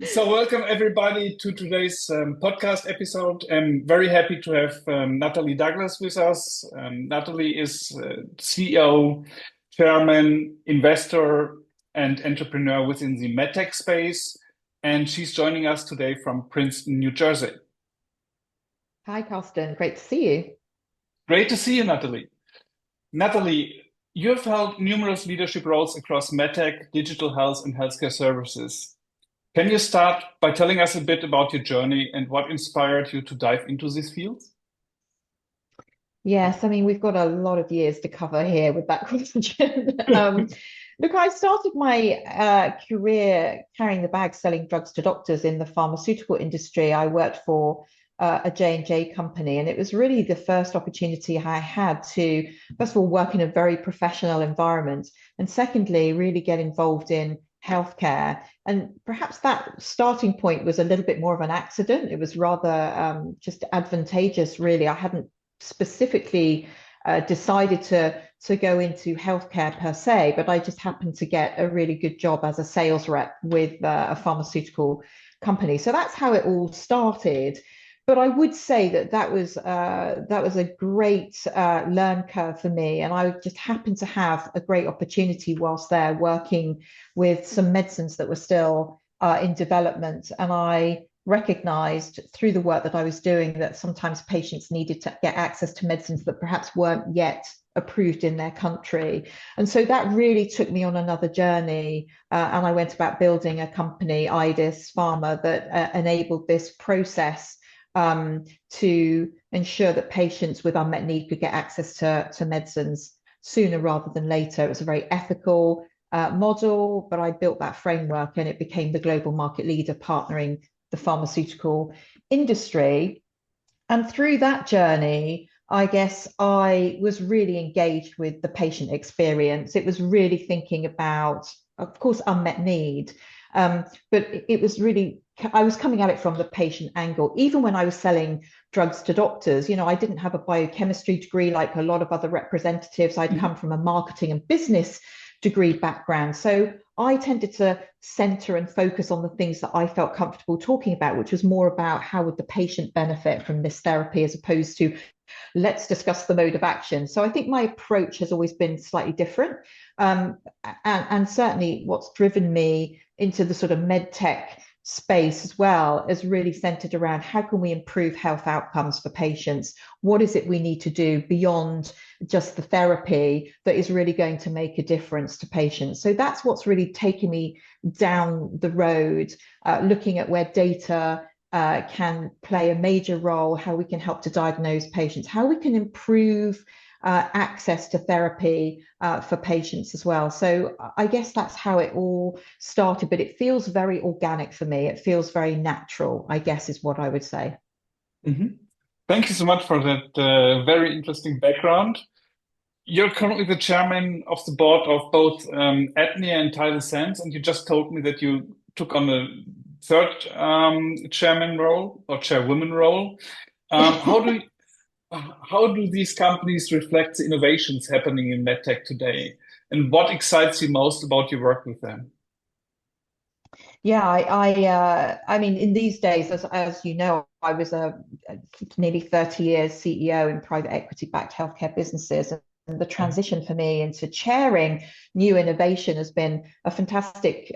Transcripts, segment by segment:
So welcome everybody to today's podcast episode. I'm very happy to have Natalie Douglas with us. Natalie is CEO, chairman, investor, and entrepreneur within the MedTech space, and she's joining us today from Princeton, New Jersey. Hi, Carsten. Great to see you. Great to see you, Natalie. Natalie, you have held numerous leadership roles across MedTech, digital health, and healthcare services. Can you start by telling us a bit about your journey and what inspired you to dive into these fields? Yes, I mean, we've got a lot of years to cover here with that question. Look, I started my career carrying the bag selling drugs to doctors in the pharmaceutical industry. I worked for a J&J company, and it was really the first opportunity I had to, first of all, work in a very professional environment, and secondly, really get involved in healthcare. And perhaps that starting point was a little bit more of an accident. It was rather just advantageous, really. I hadn't specifically decided to go into healthcare per se, but I just happened to get a really good job as a sales rep with a pharmaceutical company. So that's how it all started. But I would say that that was a great learn curve for me, and I just happened to have a great opportunity whilst there working with some medicines that were still in development, and I recognized through the work that I was doing that sometimes patients needed to get access to medicines that perhaps weren't yet approved in their country. And so that really took me on another journey. And I went about building a company, IDIS Pharma, that enabled this process to ensure that patients with unmet need could get access to medicines sooner rather than later. It was a very ethical model, but I built that framework and it became the global market leader partnering the pharmaceutical industry. And through that journey, I guess I was really engaged with the patient experience. It was really thinking about, of course, unmet need, but it was really, I was coming at it from the patient angle. Even when I was selling drugs to doctors, I didn't have a biochemistry degree like a lot of other representatives. I'd come from a marketing and business degree background. So I tended to center and focus on the things that I felt comfortable talking about, which was more about how would the patient benefit from this therapy as opposed to let's discuss the mode of action. So I think my approach has always been slightly different. And certainly what's driven me into the sort of med tech space as well is really centered around how can we improve health outcomes for patients? What is it we need to do beyond just the therapy that is really going to make a difference to patients? So that's what's really taken me down the road, looking at where data can play a major role, how we can help to diagnose patients, how we can improve access to therapy for patients as well. So I guess that's how it all started, but it feels very organic for me. It feels very natural, I guess is what I would say. Mhm. Thank you so much for that very interesting background. You're currently the chairman of the board of both Aetna and Tidal Sense, and you just told me that you took on a third chairman role or chairwoman role. How do how do these companies reflect the innovations happening in medtech today? And what excites you most about your work with them? Yeah, I mean, in these days, as you know, I was a nearly 30 years CEO in private equity-backed healthcare businesses, and the transition for me into chairing new innovation has been a fantastic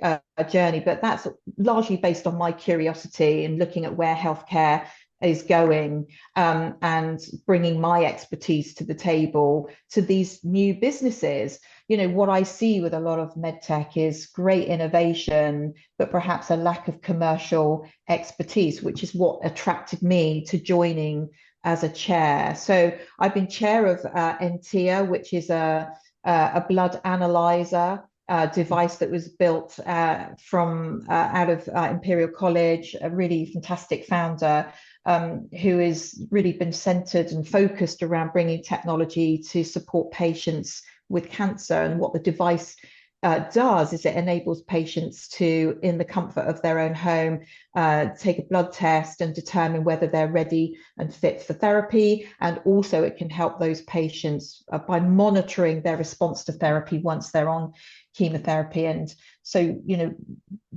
journey. But that's largely based on my curiosity in looking at where healthcare is going, and bringing my expertise to the table to these new businesses. What I see with a lot of medtech is great innovation, but perhaps a lack of commercial expertise, which is what attracted me to joining as a chair. So I've been chair of NTIA, which is a blood analyzer device that was built from out of Imperial College, a really fantastic founder who has really been centered and focused around bringing technology to support patients with cancer. And what the device does is it enables patients to, in the comfort of their own home, take a blood test and determine whether they're ready and fit for therapy. And also it can help those patients by monitoring their response to therapy once they're on chemotherapy. And so,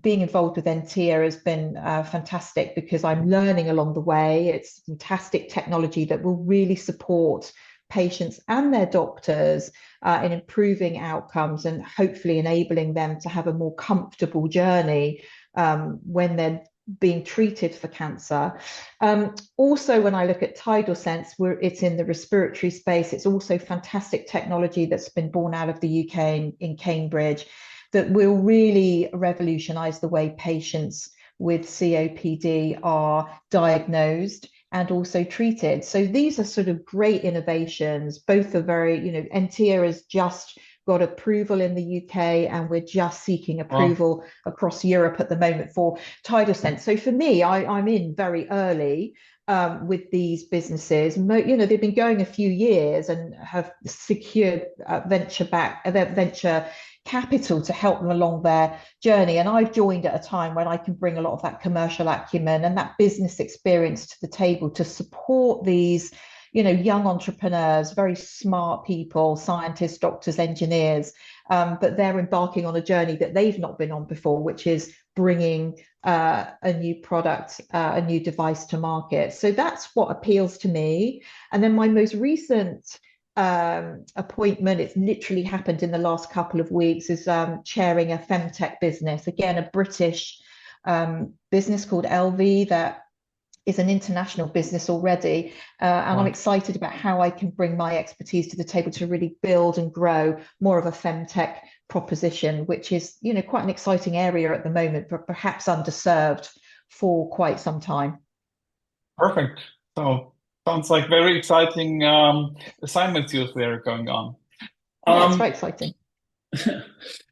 being involved with NTIA has been fantastic because I'm learning along the way. It's fantastic technology that will really support patients and their doctors in improving outcomes and hopefully enabling them to have a more comfortable journey when they're being treated for cancer. Also, when I look at Tidal Sense, it's in the respiratory space. It's also fantastic technology that's been born out of the UK in Cambridge that will really revolutionize the way patients with COPD are diagnosed and also treated. So these are sort of great innovations. Both are very, NTIA has just got approval in the UK and we're just seeking approval across Europe at the moment for Tidal Sense. So for me, I'm in very early with these businesses. They've been going a few years and have secured venture capital to help them along their journey. And I've joined at a time when I can bring a lot of that commercial acumen and that business experience to the table to support these, young entrepreneurs, very smart people, scientists, doctors, engineers, but they're embarking on a journey that they've not been on before, which is bringing a new product, a new device to market. So that's what appeals to me. And then my most recent appointment, it's literally happened in the last couple of weeks, is chairing a FEMTECH business, again a British business called LV that is an international business already, and I'm excited about how I can bring my expertise to the table to really build and grow more of a FEMTECH proposition, which is quite an exciting area at the moment, but perhaps underserved for quite some time. Perfect. So sounds like very exciting assignments you're there going on. Yeah, it's very exciting.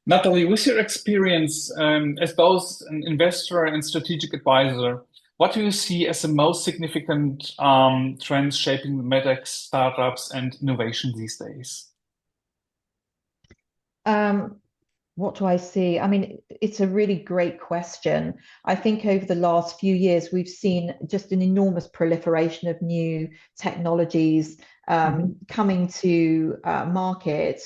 Natalie, with your experience as both an investor and strategic advisor, what do you see as the most significant trends shaping the MedTech startups and innovation these days? What do I see? I mean, it's a really great question. I think over the last few years, we've seen just an enormous proliferation of new technologies coming to market.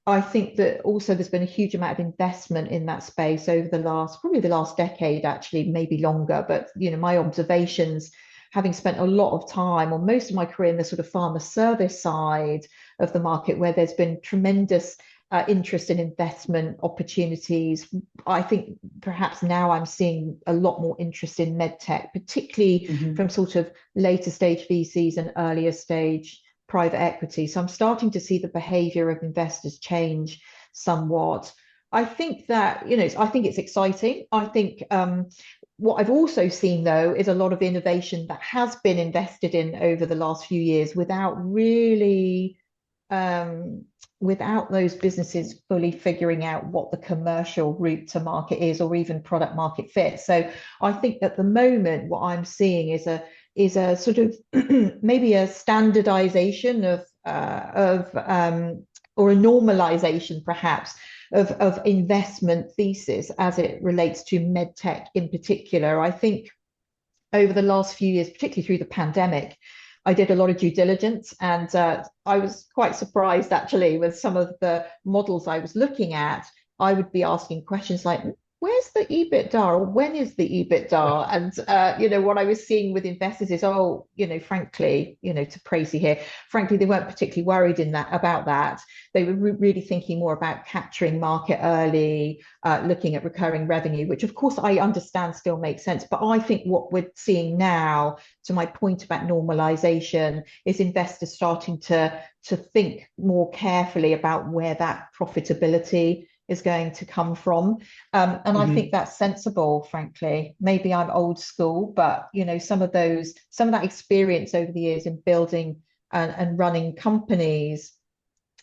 I think that also there's been a huge amount of investment in that space over probably the last decade, actually, maybe longer. But, my observations, having spent a lot of time or most of my career in the sort of pharma service side of the market, where there's been tremendous interest in investment opportunities. I think perhaps now I'm seeing a lot more interest in MedTech, particularly from sort of later stage VCs and earlier stage private equity. So I'm starting to see the behavior of investors change somewhat. I think that, I think it's exciting. I think what I've also seen, though, is a lot of innovation that has been invested in over the last few years without really without those businesses fully figuring out what the commercial route to market is or even product market fit. So I think at the moment what I'm seeing is a sort of maybe a standardization or a normalization perhaps of investment thesis as it relates to MedTech in particular. I think over the last few years, particularly through the pandemic, I did a lot of due diligence, and I was quite surprised actually with some of the models I was looking at. I would be asking questions like, where's the EBITDA, or when is the EBITDA? And what I was seeing with investors is, frankly, to praise you here, frankly, they weren't particularly worried about that. They were really thinking more about capturing market early, looking at recurring revenue, which of course I understand still makes sense. But I think what we're seeing now, to my point about normalization, is investors starting to think more carefully about where that profitability is going to come from. And I think that's sensible, frankly. Maybe I'm old school, but some of that experience over the years in building and running companies,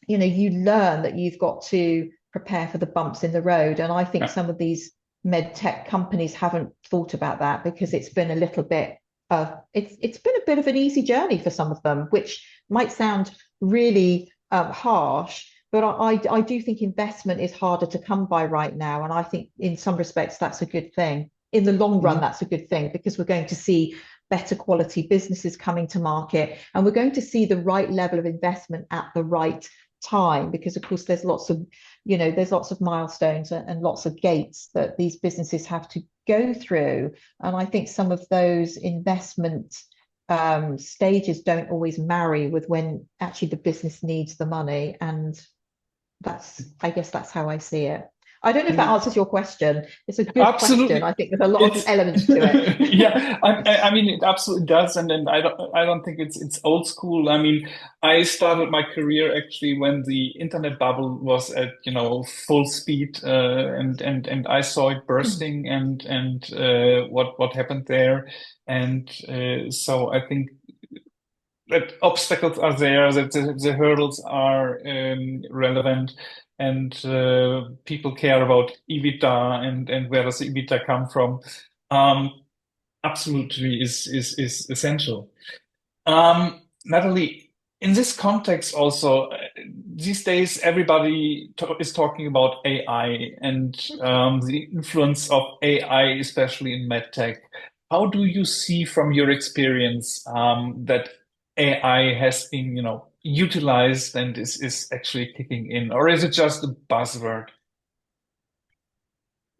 you learn that you've got to prepare for the bumps in the road. And I think some of these MedTech companies haven't thought about that because it's been a little bit it's been a bit of an easy journey for some of them, which might sound really harsh. but I do think investment is harder to come by right now. And I think in some respects, that's a good thing. In the long run, that's a good thing, because we're going to see better quality businesses coming to market, and we're going to see the right level of investment at the right time, because of course there's lots of milestones and lots of gates that these businesses have to go through. And I think some of those investment stages don't always marry with when actually the business needs the money. And I guess that's how I see it. I don't know if that answers your question. It's a good Absolutely. question. I think there's a lot of elements to it. Yeah, I mean, it absolutely does, and I don't think it's old school. I mean, I started my career actually when the internet bubble was at full speed, and I saw it bursting, and what happened there, and so I think that obstacles are there, that the hurdles are relevant, and people care about EBITDA and where does the EBITDA come from. Absolutely is essential. Natalie, in this context also, these days everybody is talking about AI and the influence of AI, especially in MedTech. How do you see from your experience that AI has been, utilized and is actually kicking in, or is it just a buzzword?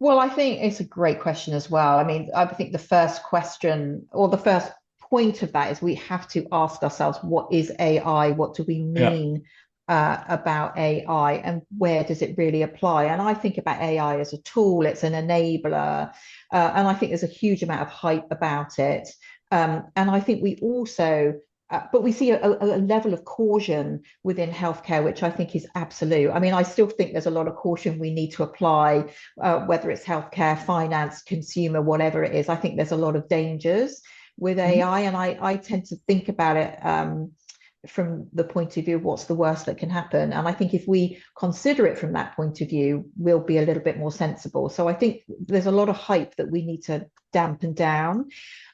Well, I think it's a great question as well. I mean, I think the first question, or the first point of that, is we have to ask ourselves, what is AI? What do we Yeah. mean about AI, and where does it really apply? And I think about AI as a tool, it's an enabler, and I think there's a huge amount of hype about it. And I think we also but we see a level of caution within healthcare, which I think is absolute. I mean, I still think there's a lot of caution we need to apply, whether it's healthcare, finance, consumer, whatever it is. I think there's a lot of dangers with AI, and I tend to think about it from the point of view of what's the worst that can happen. And I think if we consider it from that point of view, we'll be a little bit more sensible. So I think there's a lot of hype that we need to dampen down.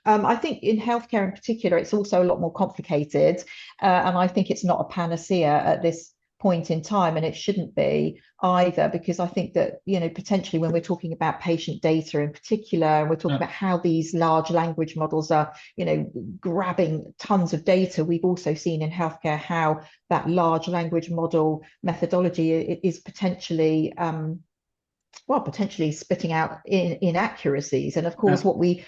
I think in healthcare in particular, it's also a lot more complicated. And I think it's not a panacea at this point in time, and it shouldn't be either, because I think that, potentially when we're talking about patient data in particular, and we're talking about how these large language models are, grabbing tons of data, we've also seen in healthcare how that large language model methodology is potentially potentially spitting out inaccuracies. And of course, what we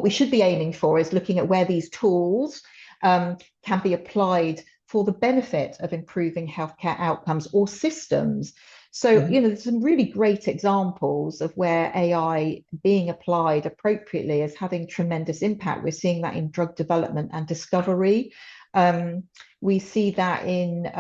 should be aiming for is looking at where these tools can be applied for the benefit of improving healthcare outcomes or systems. So, there's some really great examples of where AI being applied appropriately is having tremendous impact. We're seeing that in drug development and discovery. We see that in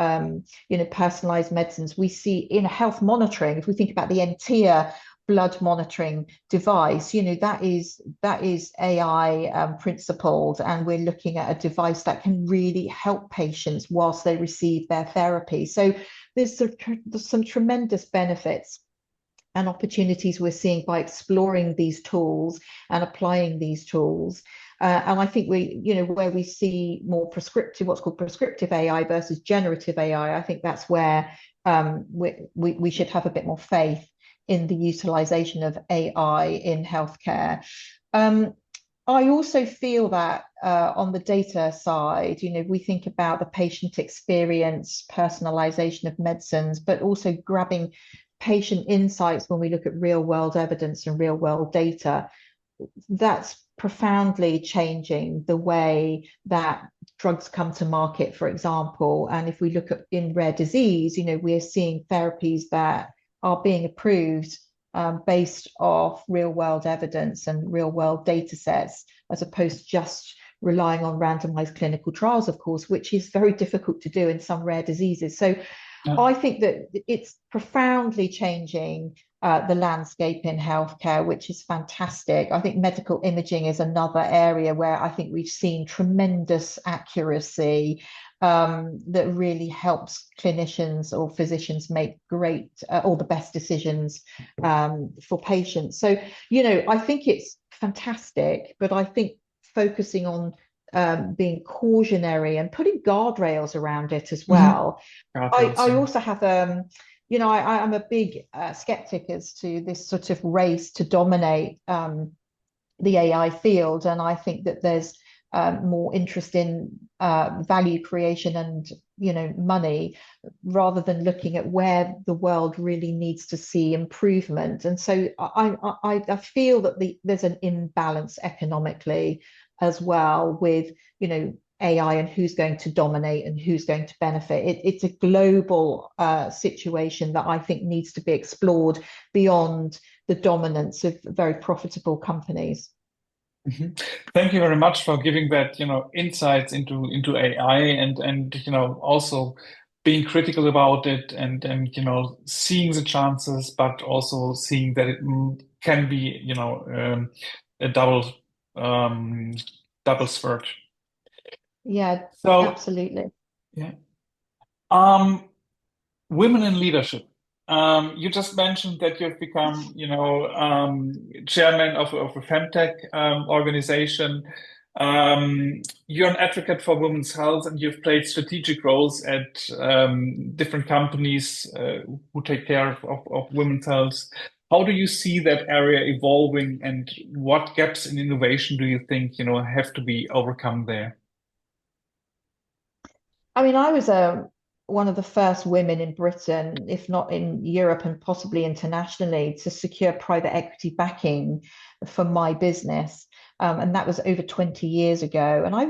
personalized medicines. We see in health monitoring. If we think about the Entia blood monitoring device, that is AI principled, and we're looking at a device that can really help patients whilst they receive their therapy. So there's some tremendous benefits and opportunities we're seeing by exploring these tools and applying these tools. And I think where we see more prescriptive, what's called prescriptive AI versus generative AI, I think that's where we should have a bit more faith in the utilization of AI in healthcare. I also feel that on the data side, we think about the patient experience, personalization of medicines, but also grabbing patient insights when we look at real world evidence and real world data. That's profoundly changing the way that drugs come to market, for example. And if we look at in rare disease, we're seeing therapies that are being approved based off real world evidence and real world data sets, as opposed to just relying on randomized clinical trials, of course, which is very difficult to do in some rare diseases. So I think that it's profoundly changing the landscape in healthcare, which is fantastic. I think medical imaging is another area where I think we've seen tremendous accuracy that really helps clinicians or physicians make great or the best decisions for patients. So, I think it's fantastic, but I think focusing on being cautionary and putting guardrails around it as Mm-hmm. well. Guardrails, I yeah. also have I'm a big skeptic as to this sort of race to dominate the AI field, and I think that there's more interest in value creation and money rather than looking at where the world really needs to see improvement. And so I feel that there's an imbalance economically as well with AI and who's going to dominate and who's going to benefit. It's a global situation that I think needs to be explored beyond the dominance of very profitable companies. Mhm. Thank you very much for giving that, insights into AI and also being critical about it and seeing the chances, but also seeing that it can be, a um, double sword. Yeah, So, absolutely. yeah. Um, Women in leadership. You just mentioned that you've become, chairman of a FEMTECH organization. You're an advocate for women's health, and you've played strategic roles at different companies who take care of women's health. How do you see that area evolving, and what gaps in innovation do you think, have to be overcome there? I mean, I was one of the first women in Britain, if not in Europe and possibly internationally, to secure private equity backing for my business. And that was over 20 years ago. And um,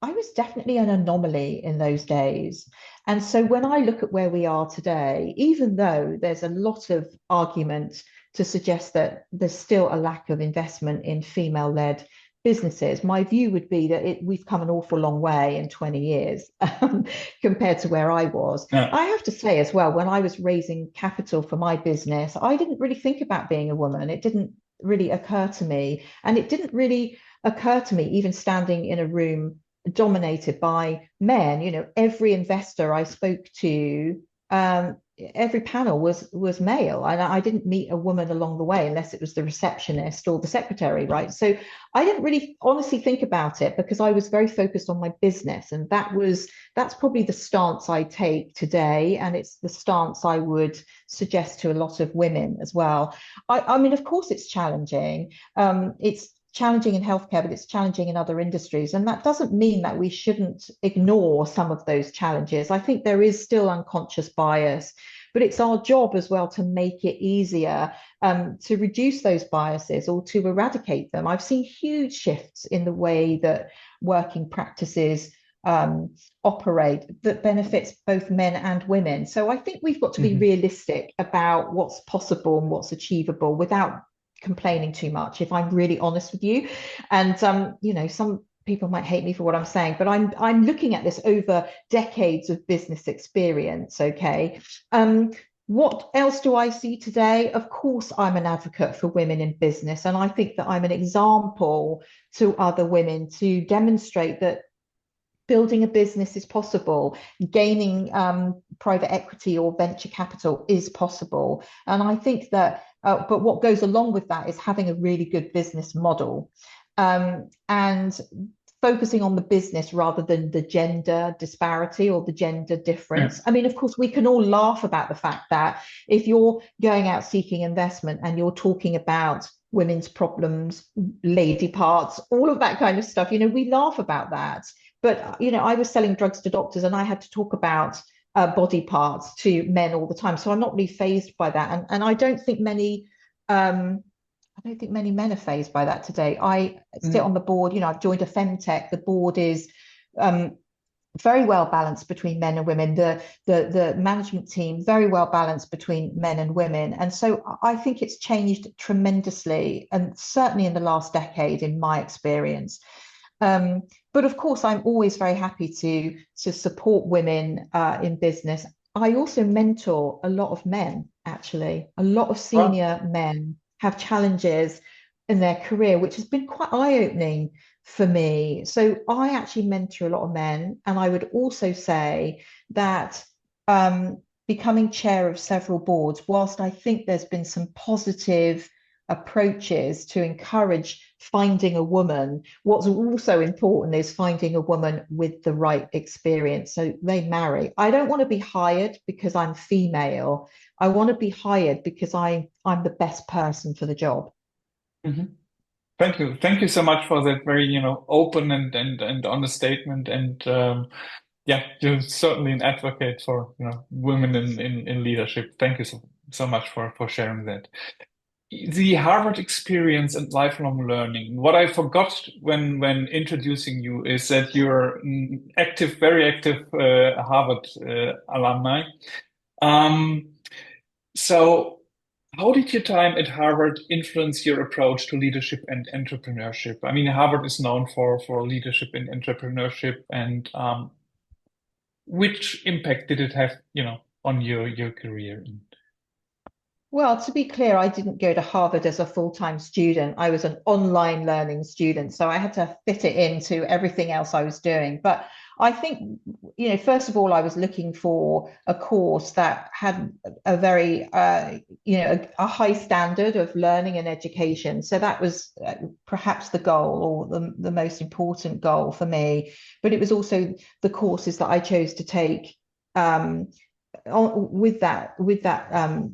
I was definitely an anomaly in those days. And so when I look at where we are today, even though there's a lot of argument to suggest that there's still a lack of investment in female-led businesses, my view would be that we've come an awful long way in 20 years compared to where I was. Yeah. I have to say as well, when I was raising capital for my business, I didn't really think about being a woman. It didn't really occur to me. And it didn't really occur to me, even standing in a room dominated by men. Every investor I spoke to, every panel was male, and I didn't meet a woman along the way unless it was the receptionist or the secretary, right? So I didn't really honestly think about it because I was very focused on my business, and that's probably the stance I take today, and it's the stance I would suggest to a lot of women as well. I mean, of course, it's challenging. It's challenging in healthcare, but it's challenging in other industries. And that doesn't mean that we shouldn't ignore some of those challenges. I think there is still unconscious bias, but it's our job as well to make it easier to reduce those biases or to eradicate them. I've seen huge shifts in the way that working practices operate that benefits both men and women. So I think we've got to be Mhm. realistic about what's possible and what's achievable without complaining too much, if I'm really honest with you. And some people might hate me for what I'm saying, but I'm looking at this over decades of business experience. Okay. What else do I see today? Of course, I'm an advocate for women in business, and I think that I'm an example to other women to demonstrate that building a business is possible, gaining private equity or venture capital is possible. And I think that, but what goes along with that is having a really good business model and focusing on the business rather than the gender disparity or the gender Yeah. difference. I mean, of course, we can all laugh about the fact that if you're going out seeking investment and you're talking about women's problems, lady parts, all of that kind of stuff, we laugh about that. But, I was selling drugs to doctors and I had to talk about body parts to men all the time. So I'm not really fazed by that. And I don't think many men are fazed by that today. I sit Mhm. on the board, I've joined a FEMTECH. The board is very well balanced between men and women. The management team, very well balanced between men and women. And so I think it's changed tremendously, and certainly in the last decade, in my experience. But of course, I'm always very happy to support women in business. I also mentor a lot of men, actually. A lot of Well, senior men have challenges in their career, which has been quite eye-opening for me. So I actually mentor a lot of men, and I would also say that becoming chair of several boards, whilst I think there's been some positive approaches to encourage finding a woman. What's also important is finding a woman with the right experience. So they marry. I don't want to be hired because I'm female. I want to be hired because I'm the best person for the job. Mhm. Thank you. Thank you so much for that very, open and honest statement. And yeah, you're certainly an advocate for, women in leadership. Thank you so much for sharing that. The Harvard experience and lifelong learning. What I forgot when introducing you is that you're an active, very active Harvard alumni. Um, so how did your time at Harvard influence your approach to leadership and entrepreneurship? I mean, Harvard is known for leadership and entrepreneurship, and which impact did it have, on your career? Well, to be clear, I didn't go to Harvard as a full-time student. I was an online learning student, so I had to fit it into everything else I was doing. But I think, first of all, I was looking for a course that had a very, a high standard of learning and education. So that was perhaps the goal or the most important goal for me. But it was also the courses that I chose to take. With that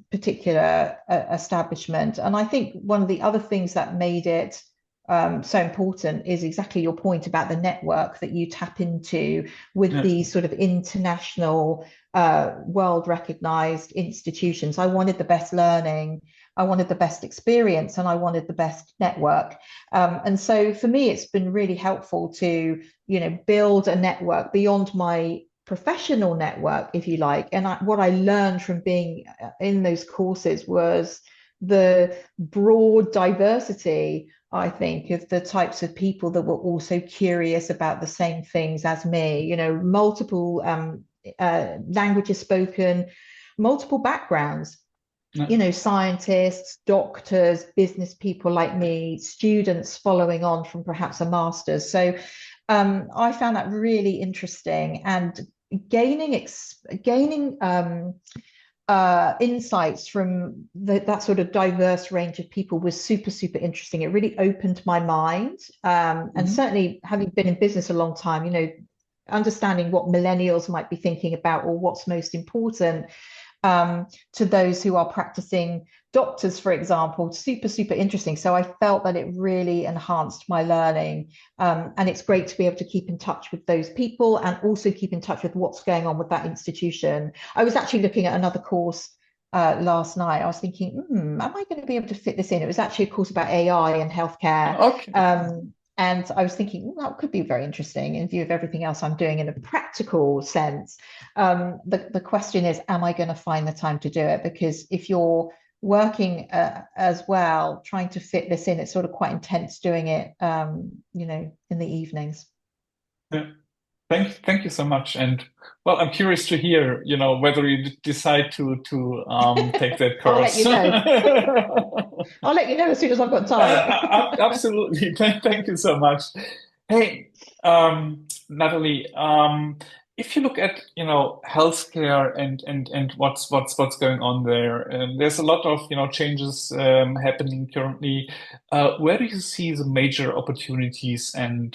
particular establishment. And I think one of the other things that made it so important is exactly your point about the network that you tap into with these sort of international, world recognized institutions. I wanted the best learning, I wanted the best experience, and I wanted the best network. And so for me, it's been really helpful to, build a network beyond my professional network, if you like. And what I learned from being in those courses was the broad diversity, I think, of the types of people that were also curious about the same things as me, multiple languages spoken, multiple backgrounds. Scientists, doctors, business people like me, students following on from perhaps a master's. So I found that really interesting, and gaining insights from that sort of diverse range of people was super, super interesting. It really opened my mind. And certainly having been in business a long time, understanding what millennials might be thinking about or what's most important to those who are practicing doctors, for example, super, super interesting. So I felt that it really enhanced my learning. And it's great to be able to keep in touch with those people and also keep in touch with what's going on with that institution. I was actually looking at another course last night. I was thinking, am I going to be able to fit this in? It was actually a course about AI and healthcare. Okay. And I was thinking, that could be very interesting in view of everything else I'm doing in a practical sense. The question is, am I going to find the time to do it? Because if you're working as well, trying to fit this in, it's sort of quite intense doing it, in the evenings. Yeah. Thank you so much. And well, I'm curious to hear, whether you decide to take that I'll let course. you know. I'll let you know as soon as I've got time. Absolutely. Thank you so much. Hey, Natalie, if you look at, healthcare and what's going on there, there's a lot of, changes happening currently. Where do you see the major opportunities and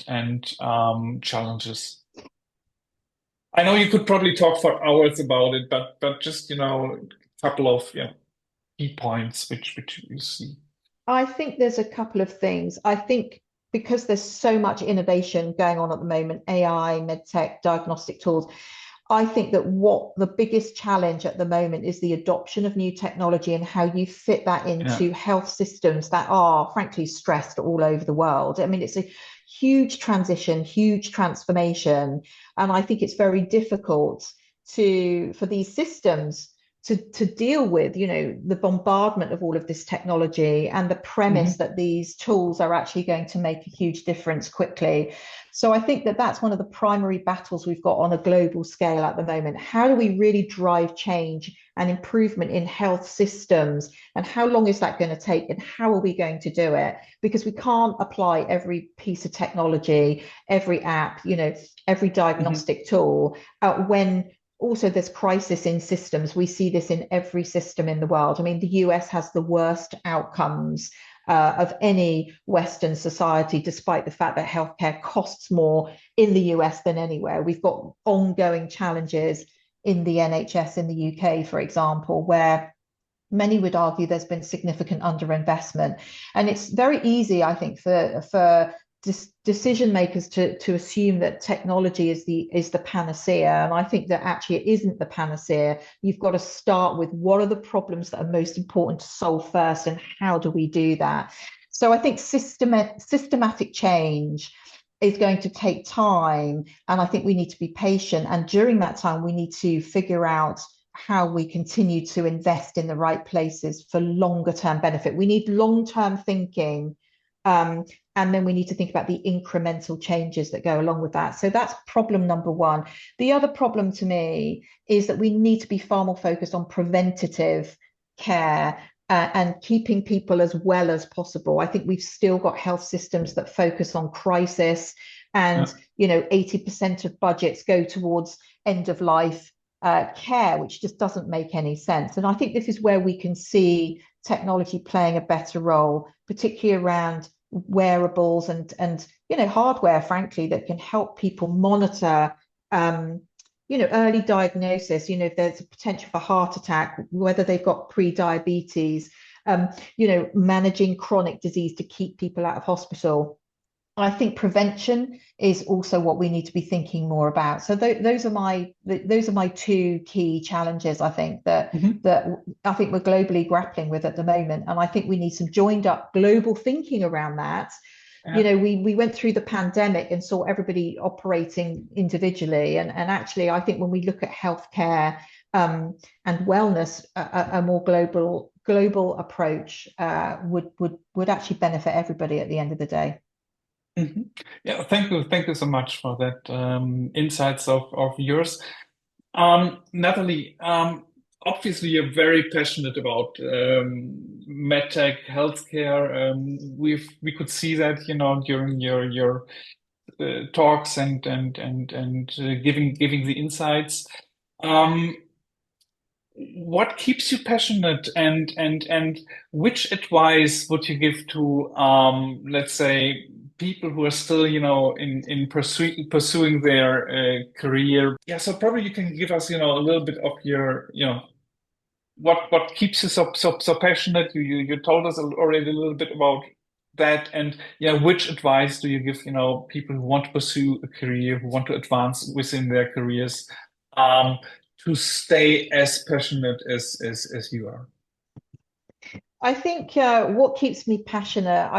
challenges? I know you could probably talk for hours about it, but just, a couple of, key points which you see. I think there's a couple of things. I think because there's so much innovation going on at the moment, AI, MedTech, diagnostic tools, I think that what the biggest challenge at the moment is the adoption of new technology and how you fit that into health systems that are frankly stressed all over the world. I mean, it's a huge transition, huge transformation. And I think it's very difficult for these systems to deal with, the bombardment of all of this technology and the premise that these tools are actually going to make a huge difference quickly. So I think that that's one of the primary battles we've got on a global scale at the moment. How do we really drive change and improvement in health systems? And how long is that going to take? And how are we going to do it? Because we can't apply every piece of technology, every app, every diagnostic tool when also there's crisis in systems. We see this in every system in the world. I mean, the US has the worst outcomes of any Western society, despite the fact that healthcare costs more in the US than anywhere. We've got ongoing challenges in the NHS in the UK, for example, where many would argue there's been significant underinvestment. And it's very easy, I think, for decision makers to assume that technology is the panacea. And I think that actually it isn't the panacea. You've got to start with what are the problems that are most important to solve first, and how do we do that? So I think systematic change is going to take time, and I think we need to be patient. And during that time, we need to figure out how we continue to invest in the right places for longer term benefit. We need long-term thinking, and then we need to think about the incremental changes that go along with that. So that's problem number one. The other problem to me is that we need to be far more focused on preventative care and keeping people as well as possible. I think we've still got health systems that focus on crisis, and 80% of budgets go towards end of life care, which just doesn't make any sense. And I think this is where we can see technology playing a better role, particularly around wearables and hardware, frankly, that can help people monitor early diagnosis, if there's a potential for heart attack, whether they've got pre-diabetes, managing chronic disease to keep people out of hospital. I think prevention is also what we need to be thinking more about. So those are my two key challenges, I think, that I think we're globally grappling with at the moment. And I think we need some joined up global thinking around that. Yeah. We went through the pandemic and saw everybody operating individually. And actually, I think when we look at healthcare and wellness, a more global approach would actually benefit everybody at the end of the day. Mm-hmm. Yeah, thank you so much for that insights of yours. Natalie, obviously you're very passionate about MedTech, healthcare. We could see that, during your talks and giving the insights. What keeps you passionate, and which advice would you give to let's say people who are still in pursuing their career? Yeah, so probably you can give us a little bit of your what keeps you so passionate. You told us already a little bit about that, and which advice do you give people who want to pursue a career, who want to advance within their careers, to stay as passionate as you are? I think what keeps me passionate,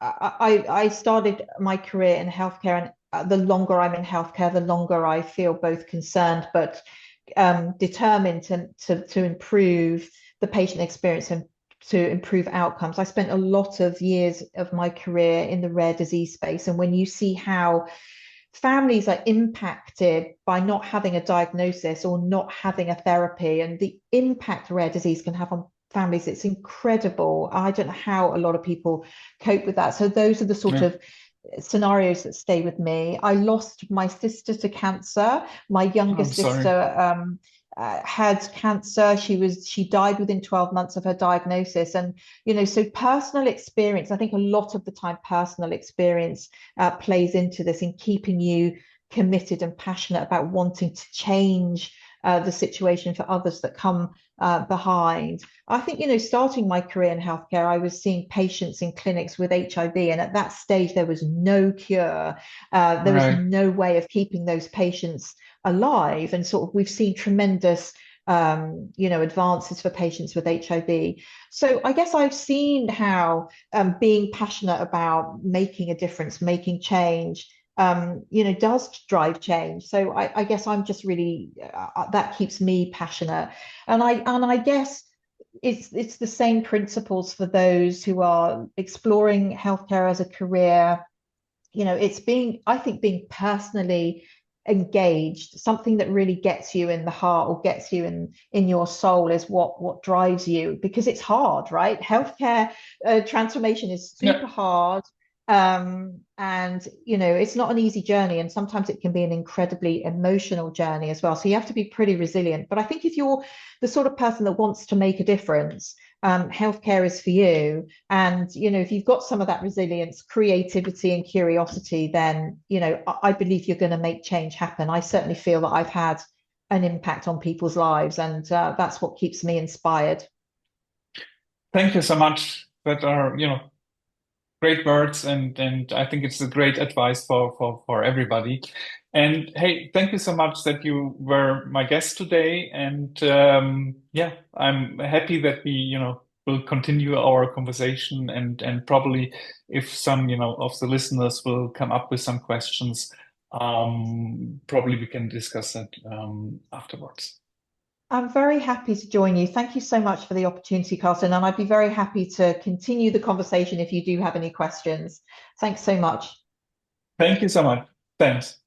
I started my career in healthcare, and the longer I'm in healthcare, the longer I feel both concerned but determined to improve the patient experience and to improve outcomes. I spent a lot of years of my career in the rare disease space, and when you see how families are impacted by not having a diagnosis or not having a therapy, and the impact rare disease can have on families, it's incredible. I don't know how a lot of people cope with that. So those are the sort of scenarios that stay with me. I lost my sister to cancer. My youngest sister had cancer. She died within 12 months of her diagnosis. And, so personal experience, I think a lot of the time personal experience plays into this, in keeping you committed and passionate about wanting to change the situation for others that come behind. I think, starting my career in healthcare, I was seeing patients in clinics with HIV, and at that stage there was no cure. There was no way of keeping those patients alive, and sort of we've seen tremendous advances for patients with HIV. So I guess I've seen how being passionate about making a difference, making change, does drive change. So I guess I'm just really that keeps me passionate, and I guess it's the same principles for those who are exploring healthcare as a career. It's being personally engaged, something that really gets you in the heart or gets you in your soul, is what drives you, because it's hard, right? Healthcare transformation is super hard. And it's not an easy journey, and sometimes it can be an incredibly emotional journey as well. So you have to be pretty resilient. But I think if you're the sort of person that wants to make a difference, healthcare is for you. And if you've got some of that resilience, creativity, and curiosity, then I believe you're going to make change happen. I certainly feel that I've had an impact on people's lives, and that's what keeps me inspired. Thank you so much. That are, great words, and I think it's a great advice for everybody. And hey, thank you so much that you were my guest today. And yeah, I'm happy that we, will continue our conversation, and probably if some, of the listeners will come up with some questions, probably we can discuss that afterwards. I'm very happy to join you. Thank you so much for the opportunity, Carsten, and I'd be very happy to continue the conversation if you do have any questions. Thanks so much. Thank you so much. Thanks.